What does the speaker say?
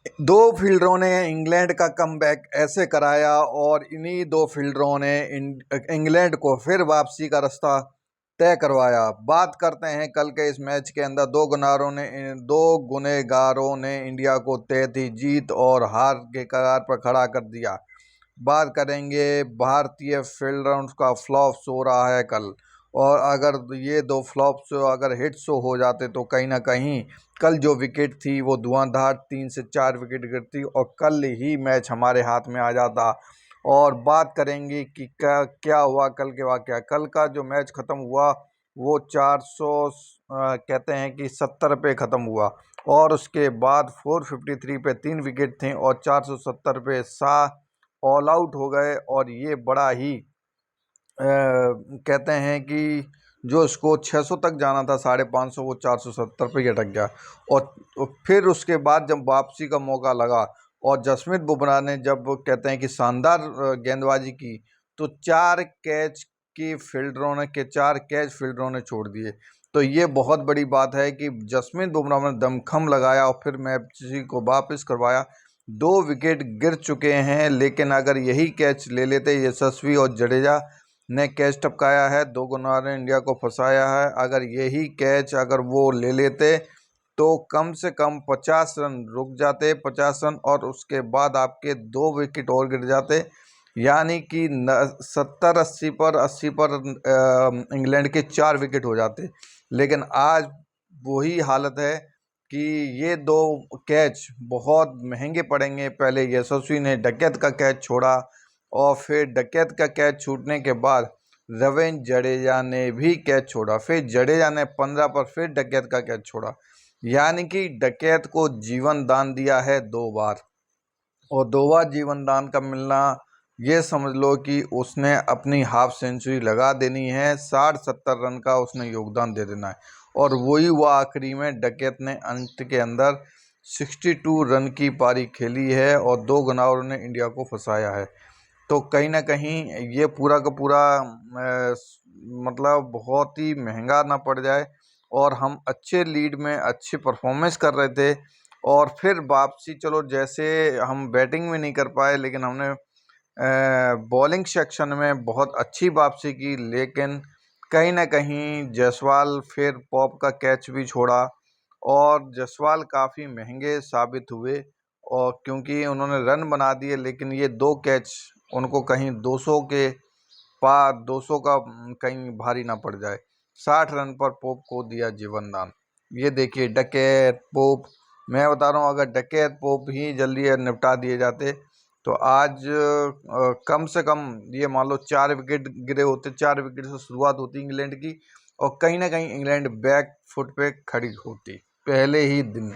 दो फील्डरों ने इंग्लैंड का कमबैक ऐसे कराया और इन्हीं दो फील्डरों ने इंग्लैंड को फिर वापसी का रास्ता तय करवाया। बात करते हैं कल के इस मैच के अंदर दो गुनहगारों ने इंडिया को तय जीत और हार के कगार पर खड़ा कर दिया। बात करेंगे भारतीय फील्डरों का फ्लॉप शो रहा है कल, और अगर ये दो फ्लॉप्स अगर हिट शो हो जाते तो कहीं ना कहीं कल जो विकेट थी वो धुआंधार 3 से 4 विकेट गिरती और कल ही मैच हमारे हाथ में आ जाता। और बात करेंगे कि क्या हुआ कल के वाकया। कल का जो मैच ख़त्म हुआ वो 400 कहते हैं कि 70 पे ख़त्म हुआ, और उसके बाद 453 पे 3 विकेट थे और 470 पे शाह ऑल आउट हो गए। और ये बड़ा ही कहते हैं कि जो स्कोर 600 तक जाना था 550, वो 470 पे ही अटक गया। और फिर उसके बाद जब वापसी का मौका लगा और जसप्रीत बुमराह ने जब कहते हैं कि शानदार गेंदबाजी की, तो 4 कैच फील्डरों ने छोड़ दिए। तो ये बहुत बड़ी बात है कि जसप्रीत बुमराह ने दमखम लगाया और फिर मैच को वापस करवाया। 2 विकेट गिर चुके हैं, लेकिन अगर यही कैच ले लेते यशस्वी और जडेजा ने कैच टपकाया है, 2 गुना ने इंडिया को फंसाया है, अगर यही कैच अगर वो ले लेते तो कम से कम 50 रन रुक जाते, 50 रन, और उसके बाद आपके 2 विकेट और गिर जाते, यानी कि 70-80 पर 80 पर इंग्लैंड के 4 विकेट हो जाते। लेकिन आज वही हालत है कि ये 2 कैच बहुत महंगे पड़ेंगे। पहले यशस्वी ने डकैत का कैच छोड़ा और फिर डकैत का कैच छूटने के बाद रवींद्र जडेजा ने भी कैच छोड़ा, फिर जडेजा ने 15 पर फिर डकैत का कैच छोड़ा, यानी कि डकैत को जीवन दान दिया है 2 बार। और 2 बार जीवन दान का मिलना, ये समझ लो कि उसने अपनी हाफ सेंचुरी लगा देनी है, 60-70 रन का उसने योगदान दे देना है। और वही हुआ आखिरी में, डकैत ने अंत के अंदर 62 रन की पारी खेली है और 2 गुनाहों ने इंडिया को फंसाया है। तो कहीं ना कहीं ये पूरा का पूरा मतलब बहुत ही महंगा ना पड़ जाए, और हम अच्छे लीड में अच्छे परफॉर्मेंस कर रहे थे और फिर वापसी, चलो जैसे हम बैटिंग में नहीं कर पाए लेकिन हमने बॉलिंग सेक्शन में बहुत अच्छी वापसी की। लेकिन कहीं ना कहीं जायसवाल फिर पॉप का कैच भी छोड़ा और जायसवाल काफ़ी महंगे साबित हुए, और क्योंकि उन्होंने रन बना दिए, लेकिन ये 2 कैच उनको कहीं 200 के पार 200 का कहीं भारी ना पड़ जाए। 60 रन पर पोप को दिया जीवन दान। ये देखिए डकैत पोप, मैं बता रहा हूँ अगर डकैत पोप ही जल्दी निपटा दिए जाते तो आज कम से कम ये मान लो 4 विकेट गिरे होते, 4 विकेट से शुरुआत होती इंग्लैंड की, और कहीं ना कहीं इंग्लैंड बैक फुट पे खड़ी होती पहले ही दिन।